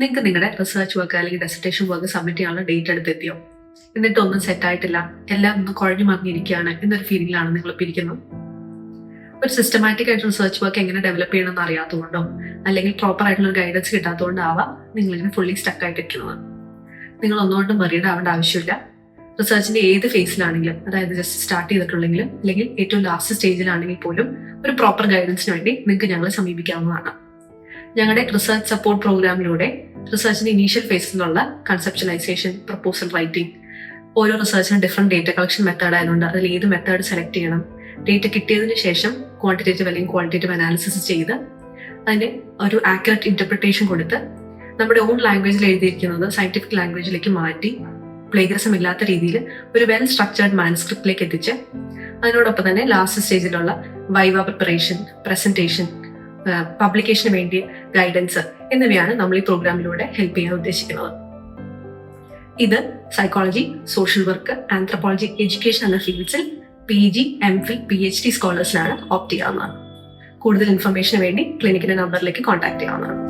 നിങ്ങൾക്ക് നിങ്ങളുടെ research work അല്ലെങ്കിൽ ഡെസർട്ടേഷൻ വർക്ക് സബ്മിറ്റ് ചെയ്യാനുള്ള ഡേറ്റ് എടുത്തെത്തിയോ? എന്നിട്ടൊന്നും സെറ്റ് ആയിട്ടില്ല, എല്ലാം ഒന്ന് കുഴഞ്ഞു മറിഞ്ഞിരിക്കുകയാണ് എന്നൊരു ഫീലിംഗിലാണ് നിങ്ങൾ ഇപ്പോൾ ഇരിക്കുന്നത്. ഒരു സിസ്റ്റമാറ്റിക് ആയിട്ട് റിസർച്ച് വർക്ക് എങ്ങനെ ഡെവലപ്പ് ചെയ്യണമെന്ന് അറിയാത്തതുകൊണ്ടോ അല്ലെങ്കിൽ പ്രോപ്പർ ആയിട്ടുള്ള ഒരു ഗൈഡൻസ് കിട്ടാത്തതുകൊണ്ടാവാം നിങ്ങളിങ്ങനെ ഫുള്ളി സ്റ്റക്ക് ആയിട്ടിരിക്കുന്നത്. നിങ്ങൾ ഒന്നുകൊണ്ടും വറീഡ് ആവേണ്ട ആവശ്യമില്ല. റിസർച്ചിന്റെ ഏത് ഫേസിലാണെങ്കിലും, അതായത് ജസ്റ്റ് സ്റ്റാർട്ട് ചെയ്തിട്ടുണ്ടെങ്കിലും അല്ലെങ്കിൽ ഏറ്റവും ലാസ്റ്റ് സ്റ്റേജിലാണെങ്കിൽ പോലും ഒരു പ്രോപ്പർ ഗൈഡൻസിന് വേണ്ടി നിങ്ങൾക്ക് ഞങ്ങളെ സമീപിക്കാവുന്നതാണ്. ഞങ്ങളുടെ റിസർച്ച് സപ്പോർട്ട് പ്രോഗ്രാമിലൂടെ റിസർച്ചിന്റെ ഇനീഷ്യൽ ഫേസിലുള്ള കൺസെപ്ച്വലൈസേഷൻ, പ്രപ്പോസൽ റൈറ്റിംഗ്, ഓരോ റിസർച്ചിനും ഡിഫറെന്റ് ഡേറ്റ കളക്ഷൻ മെത്തേഡ് ആയതുകൊണ്ട് അതിൽ ഏത് മെത്തേഡ് സെലക്ട് ചെയ്യണം, ഡേറ്റ കിട്ടിയതിന് ശേഷം ക്വാണ്ടിറ്റേറ്റീവ് അല്ലെങ്കിൽ ക്വാളിറ്റേറ്റീവ് അനാലിസിസ് ചെയ്ത് അതിന് ഒരു ആക്യുറേറ്റ് ഇന്റർപ്രിട്ടേഷൻ കൊടുത്ത് നമ്മുടെ ഓൺ ലാംഗ്വേജിൽ എഴുതിയിരിക്കുന്നത് സയന്റിഫിക് ലാംഗ്വേജിലേക്ക് മാറ്റി പ്ലേഗറിസം ഇല്ലാത്ത രീതിയിൽ ഒരു വെൽ സ്ട്രക്ചേർഡ് മാനുസ്ക്രിപ്റ്റിലേക്ക് എത്തിച്ച് അതിനോടൊപ്പം തന്നെ ലാസ്റ്റ് സ്റ്റേജിലുള്ള വൈവ പ്രിപ്പറേഷൻ, പ്രസന്റേഷൻ, പബ്ലിക്കേഷന് വേണ്ടിയ ഗൈഡൻസ് എന്നിവയാണ് നമ്മൾ ഈ പ്രോഗ്രാമിലൂടെ ഹെൽപ്പ് ചെയ്യാൻ ഉദ്ദേശിക്കുന്നത്. ഇത് psychology, social work, anthropology, education എന്ന ഫീൽഡ്സിൽ PG, MPhil, PhD സ്കോളേഴ്സിനാണ് ഓപ്റ്റ് ചെയ്യാവുന്നതാണ്. കൂടുതൽ ഇൻഫർമേഷന് വേണ്ടി ക്ലിനിക്കിന്റെ നമ്പറിലേക്ക് കോൺടാക്ട് ചെയ്യാവുന്നതാണ്.